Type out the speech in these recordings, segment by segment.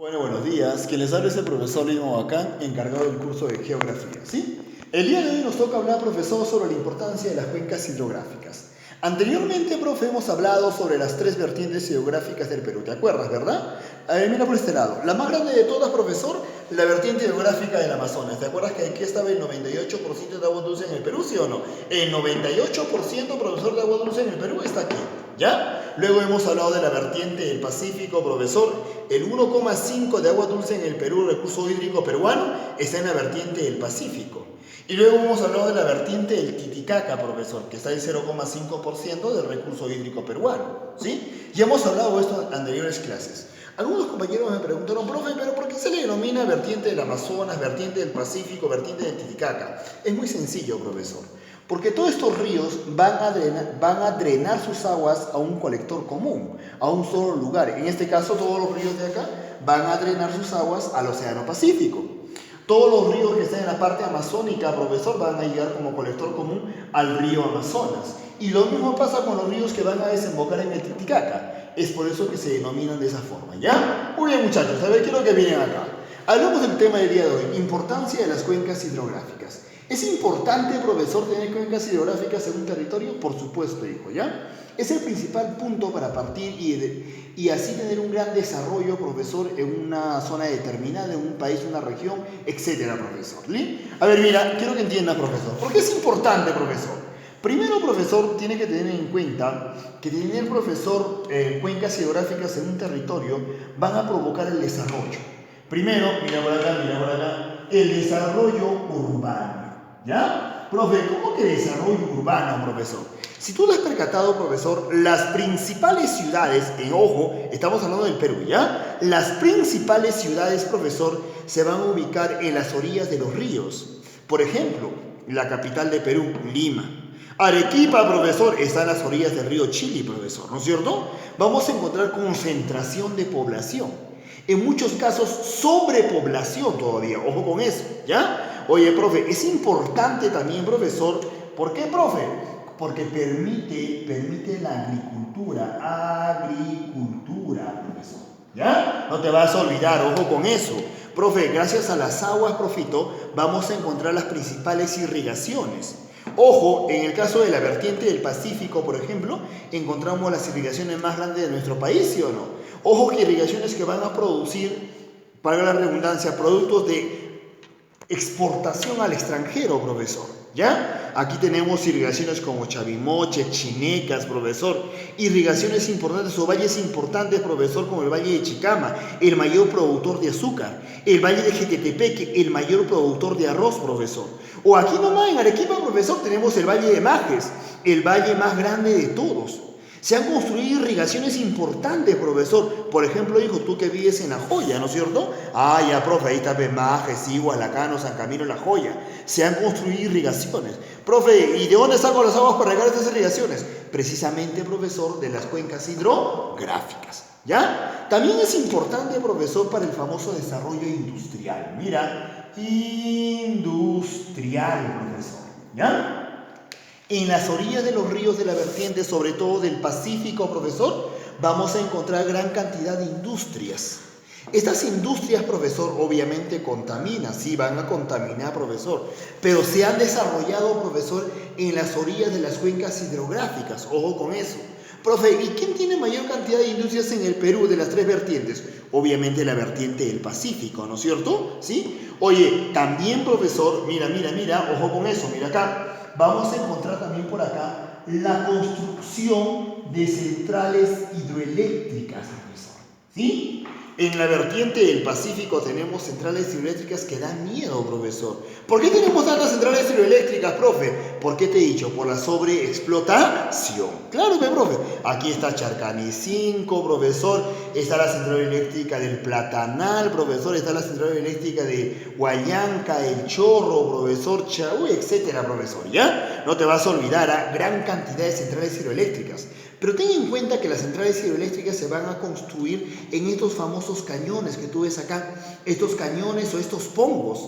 Bueno, buenos días. Quien les habla es el profesor Lino Bacán, encargado del curso de Geografía, ¿sí? El día de hoy nos toca hablar, profesor, sobre la importancia de las cuencas hidrográficas. Anteriormente, profe, hemos hablado sobre las tres vertientes hidrográficas del Perú, ¿te acuerdas, verdad? A ver, mira por este lado. La más grande de todas, profesor, la vertiente hidrográfica del Amazonas. ¿Te acuerdas que aquí estaba el 98% de agua dulce en el Perú, sí o no? El 98%, profesor, de agua dulce en el Perú está aquí, ¿ya? Luego hemos hablado de la vertiente del Pacífico, profesor. El 1,5 de agua dulce en el Perú, recurso hídrico peruano, está en la vertiente del Pacífico. Y luego hemos hablado de la vertiente del Titicaca, profesor, que está en 0,5% del recurso hídrico peruano, ¿sí? Y hemos hablado de esto en anteriores clases. Algunos compañeros me preguntaron, profe, ¿pero por qué se le denomina vertiente del Amazonas, vertiente del Pacífico, vertiente del Titicaca? Es muy sencillo, profesor. Porque todos estos ríos van a drenar sus aguas a un colector común, a un solo lugar. En este caso, todos los ríos de acá van a drenar sus aguas al Océano Pacífico. Todos los ríos que están en la parte amazónica, profesor, van a llegar como colector común al río Amazonas. Y lo mismo pasa con los ríos que van a desembocar en el Titicaca. Es por eso que se denominan de esa forma, ¿ya? Muy bien, muchachos, a ver qué es lo que viene acá. Hablamos del tema del día de hoy, importancia de las cuencas hidrográficas. ¿Es importante, profesor, tener cuencas hidrográficas en un territorio? Por supuesto, hijo, ¿ya? Es el principal punto para partir y así tener un gran desarrollo, profesor, en una zona determinada, en un país, una región, etcétera, profesor. ¿Sí? A ver, mira, quiero que entiendas, profesor. ¿Por qué es importante, profesor? Primero, profesor, tiene que tener en cuenta que tener, profesor, cuencas hidrográficas en un territorio van a provocar el desarrollo. Primero, mira por acá, el desarrollo urbano. ¿Ya? Profe, ¿cómo que desarrollo urbano, profesor? Si tú te has percatado, profesor, las principales ciudades, ojo, estamos hablando del Perú, ¿ya? Las principales ciudades, profesor, se van a ubicar en las orillas de los ríos. Por ejemplo, la capital de Perú, Lima. Arequipa, profesor, está en las orillas del río Chili, profesor, ¿no es cierto? Vamos a encontrar concentración de población. En muchos casos, sobrepoblación todavía, ojo con eso, ¿ya? Oye, profe, es importante también, profesor, ¿por qué, profe? Porque permite la agricultura, profesor, ¿ya? No te vas a olvidar, ojo con eso. Profe, gracias a las aguas, profito, vamos a encontrar las principales irrigaciones. Ojo, en el caso de la vertiente del Pacífico, por ejemplo, encontramos las irrigaciones más grandes de nuestro país, ¿sí o no? Ojo que irrigaciones que van a producir, para la redundancia, productos de exportación al extranjero, profesor, ¿ya? Aquí tenemos irrigaciones como Chavimoche, Chinecas, profesor, irrigaciones importantes o valles importantes, profesor, como el Valle de Chicama, el mayor productor de azúcar, el Valle de Jequetepeque, el mayor productor de arroz, profesor. O aquí nomás en Arequipa, profesor, tenemos el Valle de Majes, el valle más grande de todos. Se han construido irrigaciones importantes, profesor. Por ejemplo, hijo, tú que vives en La Joya, ¿no es cierto? Ah, ya, profe, ahí está Majes, Iguas, Lacano, San Camilo, La Joya. Se han construido irrigaciones. Profe, ¿y de dónde saco las aguas para regar estas irrigaciones? Precisamente, profesor, de las cuencas hidrográficas. ¿Ya? También es importante, profesor, para el famoso desarrollo industrial. Mira, industrial, profesor. ¿Ya? En las orillas de los ríos de la vertiente, sobre todo del Pacífico, profesor, vamos a encontrar gran cantidad de industrias. Estas industrias, profesor, obviamente contaminan, sí, van a contaminar, profesor, pero se han desarrollado, profesor, en las orillas de las cuencas hidrográficas, ojo con eso. Profe, ¿y quién tiene mayor cantidad de industrias en el Perú de las tres vertientes? Obviamente la vertiente del Pacífico, ¿no es cierto? ¿Sí? Oye, también, profesor, mira, ojo con eso, mira acá. Vamos a encontrar también por acá la construcción de centrales hidroeléctricas, profesor. ¿Sí? En la vertiente del Pacífico tenemos centrales hidroeléctricas que dan miedo, profesor. ¿Por qué tenemos tantas centrales hidroeléctricas, profe? ¿Por qué te he dicho? Por la sobreexplotación. Claro que, profe. Aquí está Charcani 5, profesor. Está la central eléctrica del Platanal, profesor. Está la central eléctrica de Huallanca, El Chorro, profesor, Chaú, etcétera, profesor. ¿Ya? No te vas a olvidar, ¿eh? Gran cantidad de centrales hidroeléctricas. Pero ten en cuenta que las centrales hidroeléctricas se van a construir en estos famosos cañones que tú ves acá, estos cañones o estos pongos.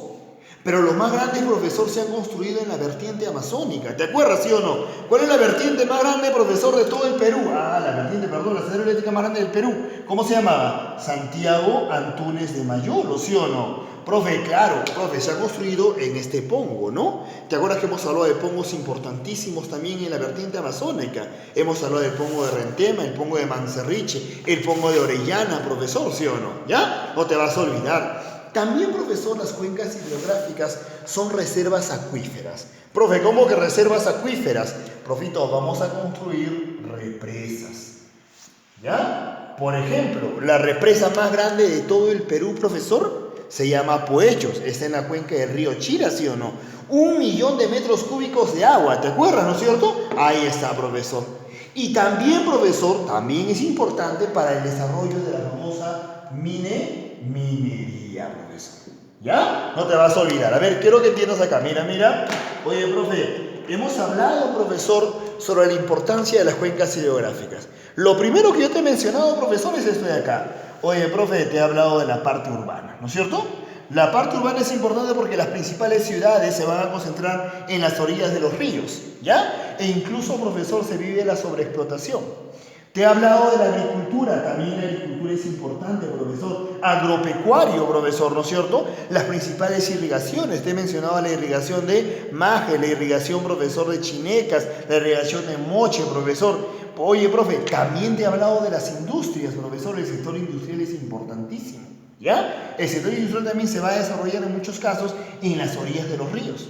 Pero los más grandes, profesor, se han construido en la vertiente amazónica. ¿Te acuerdas, sí o no? ¿Cuál es la vertiente más grande, profesor, de todo el Perú? La vertiente, perdón, la central eléctrica más grande del Perú. ¿Cómo se llamaba? Santiago Antúnez de Mayolo, ¿sí o no? Profe, claro, profe, se ha construido en este pongo, ¿no? ¿Te acuerdas que hemos hablado de pongos importantísimos también en la vertiente amazónica? Hemos hablado del pongo de Rentema, el pongo de Mancerriche, el pongo de Orellana, profesor, ¿sí o no? ¿Ya? No te vas a olvidar. También, profesor, las cuencas hidrográficas son reservas acuíferas. Profe, ¿cómo que reservas acuíferas? Profito, vamos a construir represas. ¿Ya? Por ejemplo, la represa más grande de todo el Perú, profesor, se llama Poechos. Está en la cuenca del río Chira, ¿sí o no? 1 millón de metros cúbicos de agua, ¿te acuerdas, no es cierto? Ahí está, profesor. Y también, profesor, también es importante para el desarrollo de la famosa minería, profesor. ¿Ya? No te vas a olvidar. A ver, quiero que entiendas acá. Mira, mira. Oye, profe, hemos hablado, profesor, sobre la importancia de las cuencas hidrográficas. Lo primero que yo te he mencionado, profesor, es esto de acá. Oye, profe, te he hablado de la parte urbana, ¿no es cierto? La parte urbana es importante porque las principales ciudades se van a concentrar en las orillas de los ríos, ¿ya? E incluso, profesor, se vive la sobreexplotación. Te he hablado de la agricultura, también la agricultura es importante, profesor. Agropecuario, profesor, ¿no es cierto? Las principales irrigaciones, te he mencionado la irrigación de Maje, la irrigación, profesor, de Chinecas, la irrigación de Moche, profesor. Oye, profe, también te he hablado de las industrias, profesor, el sector industrial es importantísimo, ¿ya? El sector industrial también se va a desarrollar en muchos casos en las orillas de los ríos.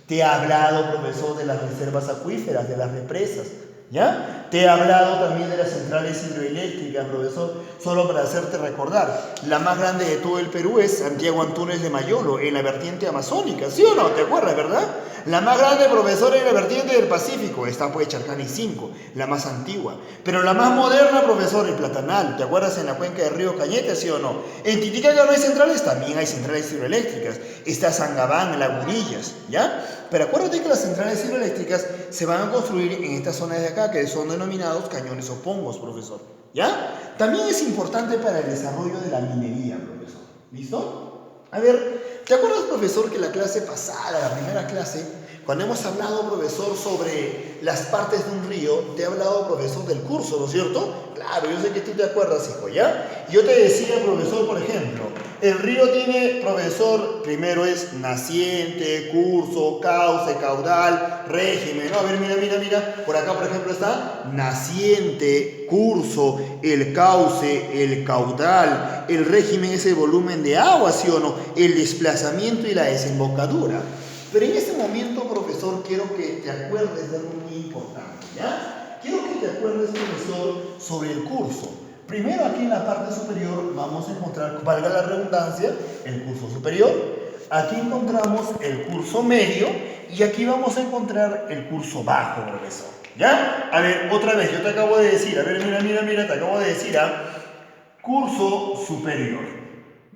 Te he hablado, profesor, de las reservas acuíferas, de las represas, ¿ya? Te he hablado también de las centrales hidroeléctricas, profesor, solo para hacerte recordar. La más grande de todo el Perú es Santiago Antúnez de Mayolo, en la vertiente amazónica, ¿sí o no? ¿Te acuerdas, verdad? La más grande, profesor, en la vertiente del Pacífico, está pues Charcani 5, la más antigua. Pero la más moderna, profesor, el Platanal, ¿te acuerdas en la cuenca del río Cañete, sí o no? En Titicaca no hay centrales, también hay centrales hidroeléctricas. Está Sangabán, Lagunillas, ¿ya? Pero acuérdate que las centrales hidroeléctricas se van a construir en estas zonas de acá, que son denominados cañones o pongos, profesor, ¿ya? También es importante para el desarrollo de la minería, profesor. ¿Listo? A ver, ¿te acuerdas, profesor, que la clase pasada, la primera clase, cuando hemos hablado, profesor, sobre las partes de un río, te he hablado, profesor, del curso, ¿no es cierto? Claro, yo sé que tú te acuerdas, hijo, ¿ya? Yo te decía, profesor, por ejemplo, el río tiene, profesor, primero es naciente, curso, cauce, caudal, régimen, ¿no? A ver, mira, por acá, por ejemplo, está naciente, curso, el cauce, el caudal, el régimen es el volumen de agua, ¿sí o no? El desplazamiento y la desembocadura. Pero en este momento, profesor, quiero que te acuerdes de algo muy importante, ¿ya? Quiero que te acuerdes, profesor, sobre el curso. Primero, aquí en la parte superior vamos a encontrar, valga la redundancia, el curso superior. Aquí encontramos el curso medio y aquí vamos a encontrar el curso bajo, profesor, ¿ya? A ver, otra vez, yo te acabo de decir, a ver, mira, te acabo de decir, curso superior,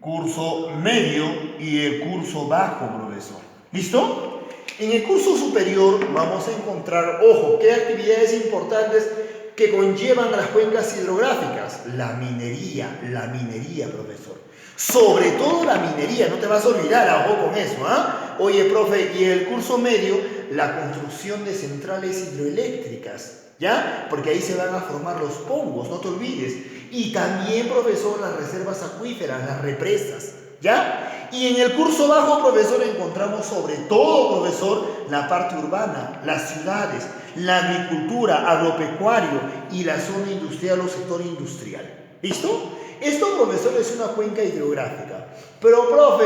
curso medio y el curso bajo, profesor. ¿Listo? En el curso superior vamos a encontrar, ojo, ¿qué actividades importantes que conllevan a las cuencas hidrográficas? La minería, profesor. Sobre todo la minería, no te vas a olvidar, ojo con eso, ¿ah? Oye, profe, y el curso medio, la construcción de centrales hidroeléctricas, ¿ya? Porque ahí se van a formar los pongos, no te olvides. Y también, profesor, las reservas acuíferas, las represas, ¿ya? Y en el curso bajo, profesor, encontramos sobre todo, profesor, la parte urbana, las ciudades, la agricultura, agropecuario y la zona industrial o sector industrial. ¿Listo? Esto, profesor, es una cuenca hidrográfica. Pero, profe,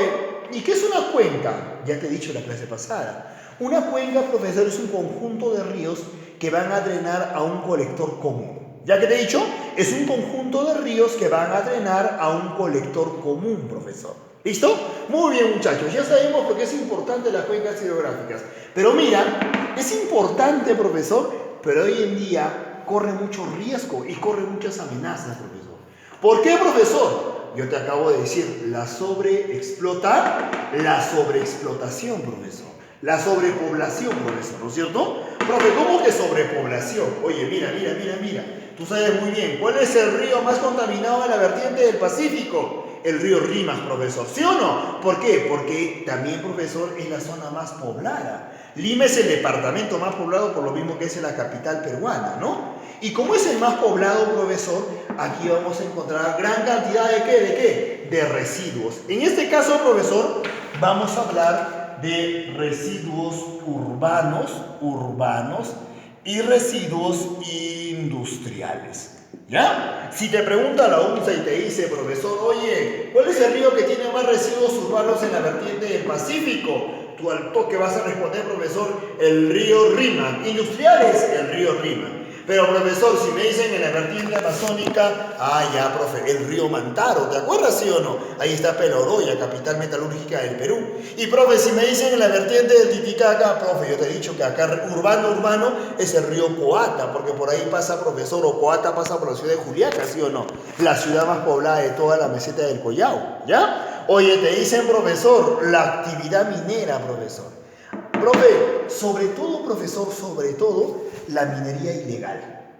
¿y qué es una cuenca? Ya te he dicho en la clase pasada. Una cuenca, profesor, es un conjunto de ríos que van a drenar a un colector común. Ya que te he dicho, es un conjunto de ríos que van a drenar a un colector común, profesor. ¿Listo? Muy bien, muchachos, ya sabemos por qué es importante las cuencas hidrográficas. Pero mira, es importante, profesor, pero hoy en día corre mucho riesgo y corre muchas amenazas, profesor. ¿Por qué, profesor? Yo te acabo de decir, la sobreexplotación, profesor. La sobrepoblación, profesor, ¿no es cierto? Profe, ¿cómo que sobrepoblación? Oye, mira. Tú sabes muy bien, ¿cuál es el río más contaminado de la vertiente del Pacífico? El río Rimas, profesor. ¿Sí o no? ¿Por qué? Porque también, profesor, es la zona más poblada. Lima es el departamento más poblado, por lo mismo que es la capital peruana, ¿no? Y como es el más poblado, profesor, aquí vamos a encontrar gran cantidad ¿de qué? ¿De qué? De residuos. En este caso, profesor, vamos a hablar de residuos urbanos y residuos industriales. ¿Ya? Si te pregunta la UNSA y te dice, profesor, oye, ¿cuál es el río que tiene más residuos urbanos en la vertiente del Pacífico? Tú al toque vas a responder, profesor, el río Rima. Industriales, el río Rima. Pero, profesor, si me dicen en la vertiente amazónica, ya, profe, el río Mantaro, ¿te acuerdas, sí o no? Ahí está Peloroya, capital metalúrgica del Perú. Y, profe, si me dicen en la vertiente del Titicaca, profe, yo te he dicho que acá urbano es el río Coata, porque por ahí pasa, profesor, o Coata pasa por la ciudad de Juliaca, ¿sí o no? La ciudad más poblada de toda la meseta del Collao, ¿ya? Oye, te dicen, profesor, la actividad minera, profesor. Profe, sobre todo, profesor, la minería ilegal.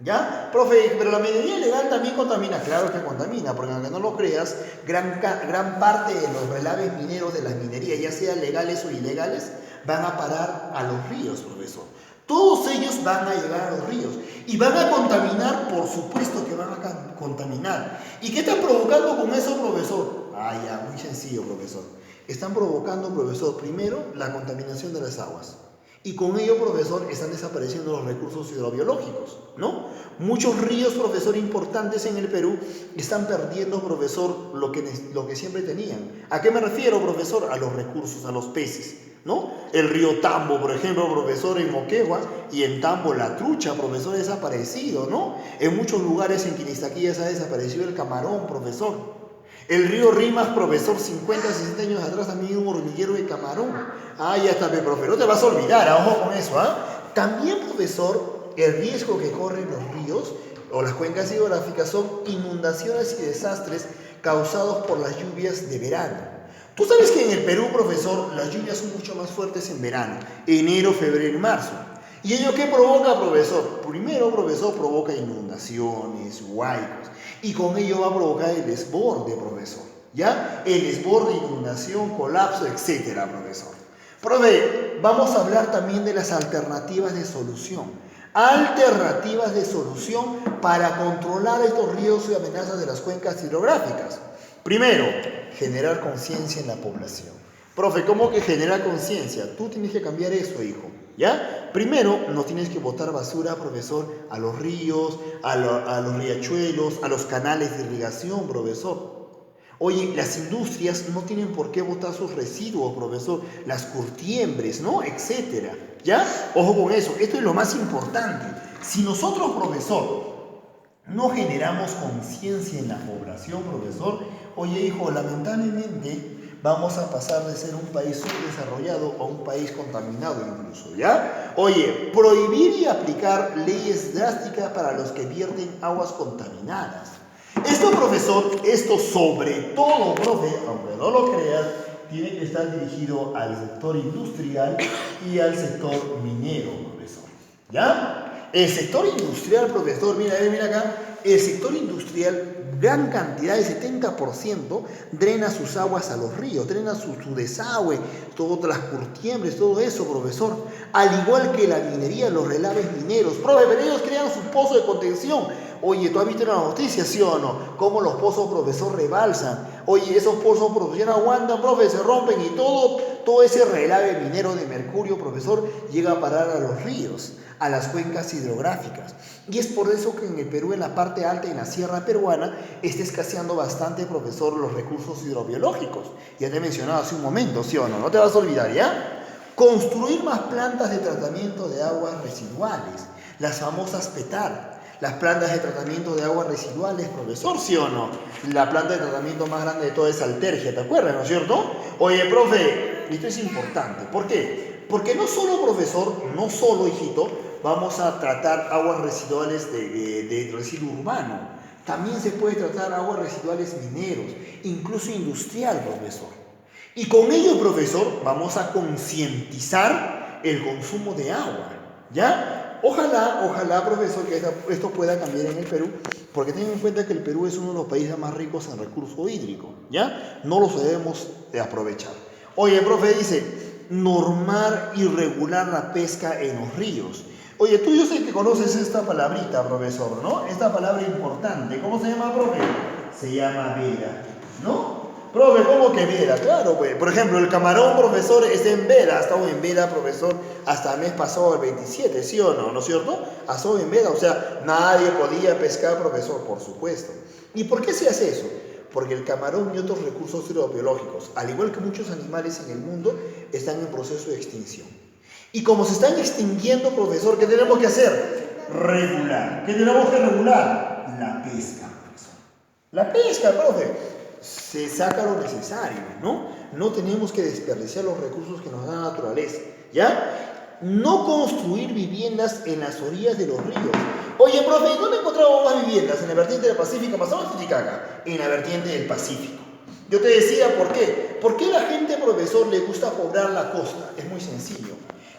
¿Ya? Profe, pero la minería ilegal también contamina. Claro que contamina, porque aunque no lo creas, gran parte de los relaves mineros de las minerías, ya sean legales o ilegales, van a parar a los ríos, profesor. Todos ellos van a llegar a los ríos y van a contaminar, por supuesto que van a contaminar. ¿Y qué están provocando con eso, profesor? Ya, muy sencillo, profesor. Están provocando, profesor, primero, la contaminación de las aguas. Y con ello, profesor, están desapareciendo los recursos hidrobiológicos, ¿no? Muchos ríos, profesor, importantes en el Perú están perdiendo, profesor, lo que siempre tenían. ¿A qué me refiero, profesor? A los recursos, a los peces, ¿no? El río Tambo, por ejemplo, profesor, en Moquegua y en Tambo la trucha, profesor, ha desaparecido, ¿no? En muchos lugares en Quinistaquilla se ha desaparecido el camarón, profesor. El río Rimas, profesor, 50, 60 años atrás también un hormiguero de camarón. Ya está, profe, no te vas a olvidar, ojo con eso, También, profesor, el riesgo que corren los ríos o las cuencas hidrográficas son inundaciones y desastres causados por las lluvias de verano. Tú sabes que en el Perú, profesor, las lluvias son mucho más fuertes en verano, enero, febrero y marzo. ¿Y ello qué provoca, profesor? Primero, profesor, provoca inundaciones, huaicos, y con ello va a provocar el desborde, profesor, ¿ya? El desborde, inundación, colapso, etcétera, profesor. Profe, vamos a hablar también de las alternativas de solución. Alternativas de solución para controlar estos riesgos y amenazas de las cuencas hidrográficas. Primero, generar conciencia en la población. Profe, ¿cómo que generar conciencia? Tú tienes que cambiar eso, hijo. ¿Ya? Primero, no tienes que botar basura, profesor, a los ríos, a los riachuelos, a los canales de irrigación, profesor. Oye, las industrias no tienen por qué botar sus residuos, profesor, las curtiembres, ¿no? Etcétera. ¿Ya? Ojo con eso, esto es lo más importante. Si nosotros, profesor, no generamos conciencia en la población, profesor, oye, hijo, lamentablemente vamos a pasar de ser un país subdesarrollado a un país contaminado incluso, ¿ya? Oye, prohibir y aplicar leyes drásticas para los que vierten aguas contaminadas. Esto, profesor, esto sobre todo, profe, aunque no lo creas, tiene que estar dirigido al sector industrial y al sector minero, profesor, ¿ya? El sector industrial, profesor, mira acá, el sector industrial, gran cantidad, el 70%, drena sus aguas a los ríos, drena su desagüe, todas las curtiembres, todo eso, profesor. Al igual que la minería, los relaves mineros. Profe, pero ellos crean sus pozos de contención. Oye, ¿tú has visto en la noticia, sí o no? Cómo los pozos, profesor, rebalsan. Oye, esos pozos, profesor, aguantan, profe, se rompen y todo ese relave minero de mercurio, profesor, llega a parar a los ríos, a las cuencas hidrográficas. Y es por eso que en el Perú, en la parte alta, en la sierra peruana, está escaseando bastante, profesor, los recursos hidrobiológicos. Ya te he mencionado hace un momento, ¿sí o no? No te vas a olvidar, ¿ya? Construir más plantas de tratamiento de aguas residuales, las famosas PETAR. Las plantas de tratamiento de aguas residuales, profesor, ¿sí o no? La planta de tratamiento más grande de toda es Altergia, ¿te acuerdas, no es cierto? Oye, profe, esto es importante. ¿Por qué? Porque no solo, profesor, no solo, hijito, vamos a tratar aguas residuales de residuo urbano. También se puede tratar aguas residuales mineros, incluso industrial, profesor. Y con ello, profesor, vamos a concientizar el consumo de agua, ¿ya? Ojalá, profesor, que esto pueda cambiar en el Perú, porque tengan en cuenta que el Perú es uno de los países más ricos en recurso hídrico, ¿ya? No lo debemos de aprovechar. Oye, el profe dice, normar y regular la pesca en los ríos. Oye, tú yo sé que conoces esta palabrita, profesor, ¿no? Esta palabra importante. ¿Cómo se llama, profe? Se llama veda, ¿no? Profe, ¿cómo que veda? Claro, pues. Por ejemplo, el camarón, profesor, está en veda. Ha estado en veda, profesor, hasta el mes pasado, el 27, ¿sí o no? ¿No es cierto? Ha estado en veda. O sea, nadie podía pescar, profesor, por supuesto. ¿Y por qué se hace eso? Porque el camarón y otros recursos hidrobiológicos, al igual que muchos animales en el mundo, están en proceso de extinción. Y como se están extinguiendo, profesor, ¿qué tenemos que hacer? Regular. ¿Qué tenemos que regular? La pesca, profesor. La pesca, profe. Se saca lo necesario, ¿no? No tenemos que desperdiciar los recursos que nos da la naturaleza, ¿ya? No construir viviendas en las orillas de los ríos. Oye, profe, ¿y dónde encontramos más viviendas? ¿En la vertiente del Pacífico, Amazonas o Titicaca? En la vertiente del Pacífico. Yo te decía, ¿por qué? ¿Por qué la gente, profesor, le gusta poblar la costa? Es muy sencillo.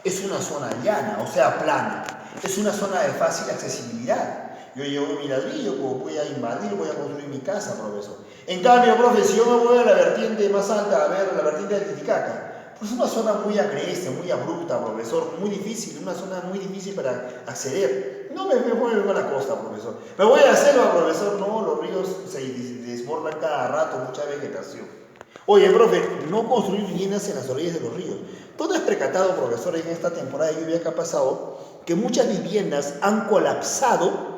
Es una zona llana, o sea, plana. Es una zona de fácil accesibilidad. Yo llevo mi ladrillo, como voy a invadir, voy a construir mi casa, profesor. En cambio, profe, si yo me voy a la vertiente más alta, a ver, la vertiente de Titicaca, pues es una zona muy agreste, muy abrupta, profesor, muy difícil, una zona muy difícil para acceder. No me voy a la costa, profesor. Me voy a la selva, profesor. No, los ríos se desbordan cada rato, mucha vegetación. Oye, profe, no construir viviendas en las orillas de los ríos. ¿Tú te has percatado, profesor, en esta temporada de lluvia que ha pasado, que muchas viviendas han colapsado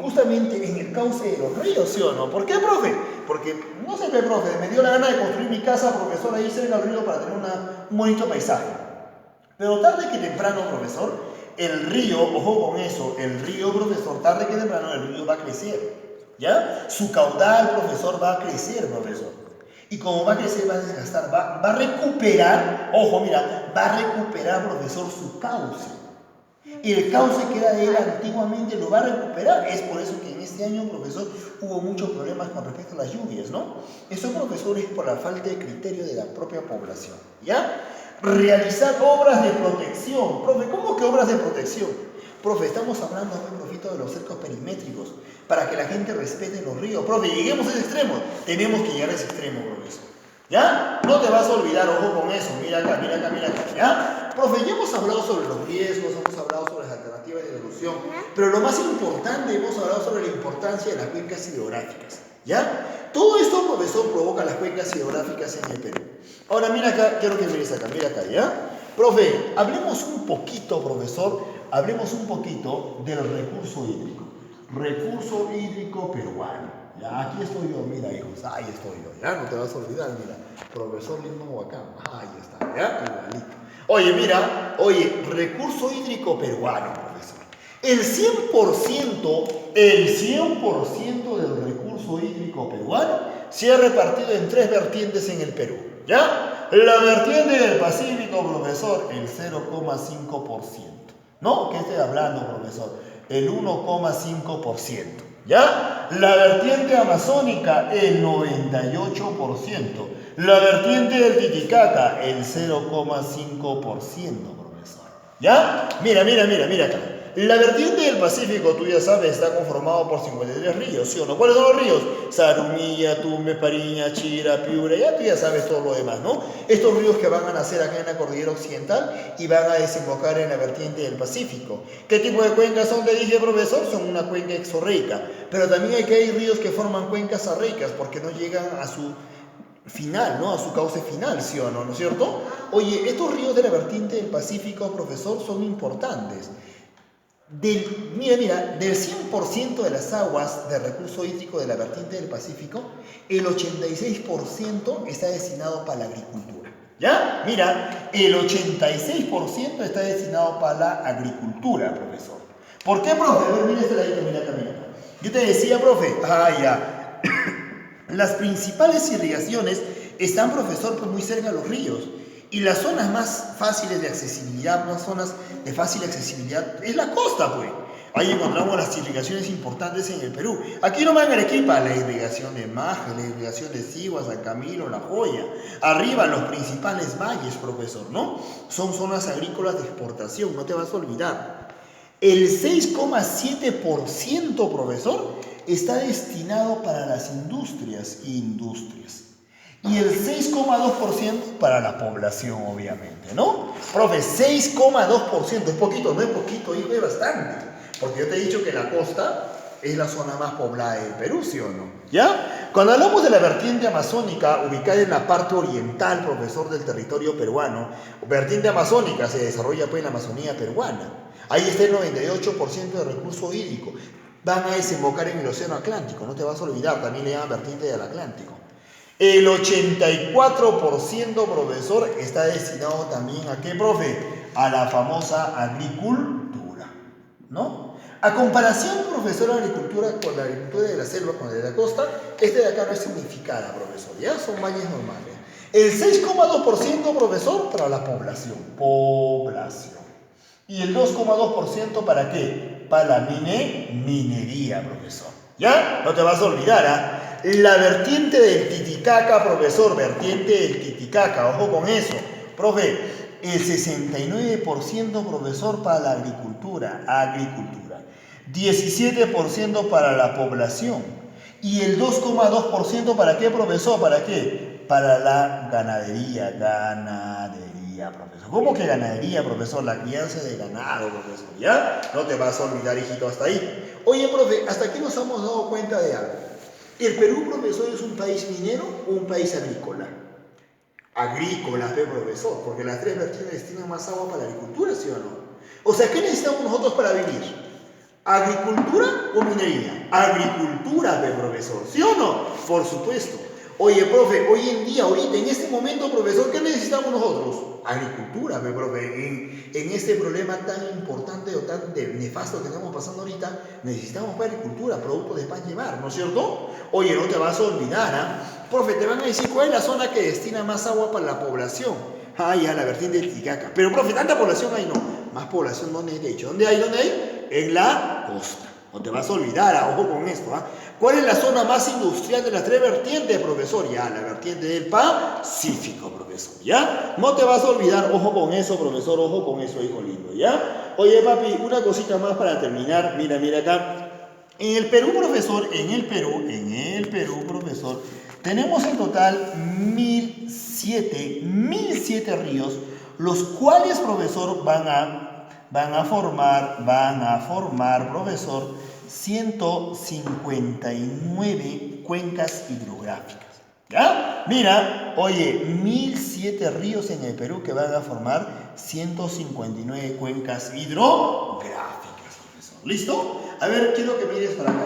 justamente en el cauce de los ríos, ¿sí o no? ¿Por qué, profe? Porque, no sé, profe, me dio la gana de construir mi casa, profesor, ahí cerca del río para tener un bonito paisaje. Pero tarde que temprano, profesor, el río, ojo con eso, el río, profesor, tarde que temprano el río va a crecer, ¿ya? Su caudal, profesor, va a crecer, profesor. Y como va a crecer, va a desgastar, va a recuperar, ojo, mira, va a recuperar, profesor, su cauce. Y el cauce que era de él antiguamente lo va a recuperar. Es por eso que en este año, profesor, hubo muchos problemas con respecto a las lluvias, ¿no? Eso, profesor, es por la falta de criterio de la propia población, ¿ya? Realizar obras de protección. Profe, ¿cómo que obras de protección? Profe, estamos hablando, profito, de los cercos perimétricos, para que la gente respete los ríos. Profe, lleguemos a ese extremo. Tenemos que llegar a ese extremo, profesor. ¿Ya? No te vas a olvidar, ojo con eso. Mira acá, mira acá, mira acá. ¿Ya? Profe, ya hemos hablado sobre los riesgos, hemos hablado sobre las alternativas de evolución, pero lo más importante, hemos hablado sobre la importancia de las cuencas hidrográficas. ¿Ya? Todo esto, profesor, provoca las cuencas hidrográficas en el Perú. Ahora, mira acá, quiero que mires acá, mira acá, ¿ya? Profe, hablemos un poquito, profesor, hablemos un poquito del recurso hídrico. Recurso hídrico peruano. Ya, aquí estoy yo, mira, hijos, ahí estoy yo, ya, no te vas a olvidar, mira, profesor Lino Huacán, ahí está, ya, igualito. Oye, mira, recurso hídrico peruano, profesor. El 100% del recurso hídrico peruano se ha repartido en 3 vertientes en el Perú, ¿ya? La vertiente del Pacífico, profesor, el 0,5%. ¿No? ¿Qué estoy hablando, profesor? El 1,5%. ¿Ya? La vertiente amazónica, el 98%. La vertiente del Titicaca, el 0,5%, profesor. ¿Ya? Mira acá. La vertiente del Pacífico, tú ya sabes, está conformado por 53 ríos, ¿sí o no? ¿Cuáles son los ríos? Sarumilla, Tumbes, Pariña, Chira, Piura, ya tú ya sabes todo lo demás, ¿no? Estos ríos que van a nacer acá en la cordillera occidental y van a desembocar en la vertiente del Pacífico. ¿Qué tipo de cuencas son? Te dije, profesor, son una cuenca exorreica. Pero también hay ríos que forman cuencas arreicas porque no llegan a su final, ¿no? A su cauce final, ¿sí o no? ¿No es cierto? Oye, estos ríos de la vertiente del Pacífico, profesor, son importantes. Del 100% de las aguas de recurso hídrico de la vertiente del Pacífico, el 86% está destinado para la agricultura. ¿Ya? Mira, el 86% está destinado para la agricultura, profesor. ¿Por qué, profe? A ver, mira este ladito, mira acá, mira acá. Yo te decía, profe, ya. Las principales irrigaciones están, profesor, muy cerca de los ríos. Y las zonas más fáciles de accesibilidad, más zonas de fácil accesibilidad, es la costa, pues. Ahí encontramos las irrigaciones importantes en el Perú. Aquí nomás en Arequipa, la irrigación de Maje, la irrigación de Sigua, San Camilo, La Joya. Arriba, los principales valles, profesor, ¿no? Son zonas agrícolas de exportación, no te vas a olvidar. El 6,7%, profesor, está destinado para las industrias. Y el 6,2% para la población, obviamente, ¿no? Profe, 6,2%, es poquito, no es poquito, hijo, es bastante. Porque yo te he dicho que la costa es la zona más poblada del Perú, ¿sí o no? ¿Ya? Cuando hablamos de la vertiente amazónica, ubicada en la parte oriental, profesor, del territorio peruano, vertiente amazónica se desarrolla pues en la Amazonía peruana. Ahí está el 98% de recurso hídrico. Van a desembocar en el Océano Atlántico, no te vas a olvidar, también le llaman vertiente del Atlántico. El 84%, profesor, está destinado también ¿a qué, profe? A la famosa agricultura, ¿no? A comparación, profesor, de la agricultura con la agricultura de la selva, con la de la costa, de acá no es significada, profesor, ya son valles normales. El 6,2%, profesor, para la población. Y el 2,2% ¿para qué? Para la minería, profesor. ¿Ya? No te vas a olvidar, ¿ah? La vertiente del Titicaca, profesor, vertiente del Titicaca, ojo con eso. Profe, el 69%, profesor, para la agricultura. 17% para la población. Y el 2,2% ¿para qué, profesor? ¿Para qué? Para la ganadería, profesor. ¿Cómo que ganadería, profesor? La crianza de ganado, profesor, ¿ya? No te vas a olvidar, hijito, hasta ahí. Oye, profe, hasta aquí nos hemos dado cuenta de algo. ¿El Perú, profesor, es un país minero o un país agrícola? Agrícola, profesor, porque las tres vertientes destinan más agua para la agricultura, ¿sí o no? O sea, ¿qué necesitamos nosotros para vivir? ¿Agricultura o minería? Agricultura, profesor, ¿sí o no? Por supuesto. Oye, profe, hoy en día, ahorita, en este momento, profesor, ¿qué necesitamos nosotros? Agricultura, profe. En este problema tan importante o tan nefasto que estamos pasando ahorita, necesitamos agricultura, productos de pan llevar, ¿no es cierto? Oye, no te vas a olvidar, ¿ah? Profe, te van a decir cuál es la zona que destina más agua para la población. Ah, ya, la vertiente del Titicaca. Pero, profe, tanta población hay, no. Más población, ¿dónde hay? De hecho, ¿dónde hay? En la costa. No te vas a olvidar, ojo con esto, ¿ah? ¿Cuál es la zona más industrial de las tres vertientes, profesor? Ya, la vertiente del Pacífico, profesor, ¿ya? No te vas a olvidar, ojo con eso, profesor, ojo con eso, hijo lindo, ¿ya? Oye, papi, una cosita más para terminar, mira acá. En el Perú, profesor, profesor, tenemos en total 1007 ríos, los cuales, profesor, van a formar, profesor, 159 cuencas hidrográficas. ¿Ya? Mira, oye, 1007 ríos en el Perú que van a formar 159 cuencas hidrográficas, profesor. ¿Listo? A ver, quiero que mires para acá,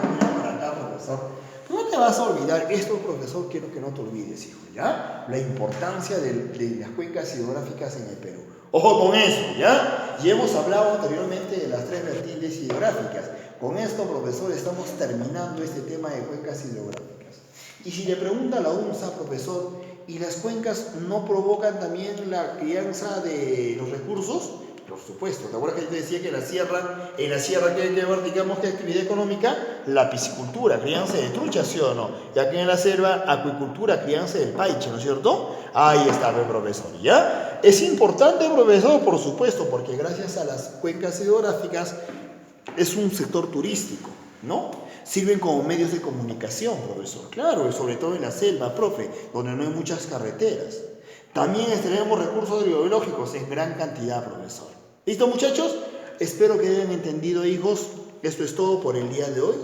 profesor. No te vas a olvidar esto, profesor, quiero que no te olvides, hijo, ¿ya? La importancia de las cuencas hidrográficas en el Perú. Ojo con eso, ¿ya? Y hemos hablado anteriormente de las tres vertientes hidrográficas. Con esto, profesor, estamos terminando este tema de cuencas hidrográficas. Y si le pregunta a la UNSA, profesor, ¿y las cuencas no provocan también la crianza de los recursos? Por supuesto. ¿Te acuerdas que yo te decía que en la sierra ¿qué hay que ver, digamos, qué actividad económica? La piscicultura, crianza de trucha, ¿sí o no? Y aquí en la selva, acuicultura, crianza del paiche, ¿no es cierto? Ahí está, profesor, ¿ya? Es importante, profesor, por supuesto, porque gracias a las cuencas hidrográficas es un sector turístico, ¿no? Sirven como medios de comunicación, profesor. Claro, y sobre todo en la selva, profe, donde no hay muchas carreteras. También tenemos recursos biológicos en gran cantidad, profesor. ¿Listo, muchachos? Espero que hayan entendido, hijos. Esto es todo por el día de hoy.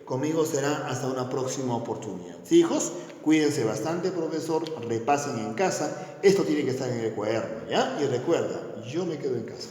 Conmigo será hasta una próxima oportunidad. ¿Sí, hijos? Cuídense bastante, profesor. Repasen en casa. Esto tiene que estar en el cuaderno, ¿ya? Y recuerda, yo me quedo en casa.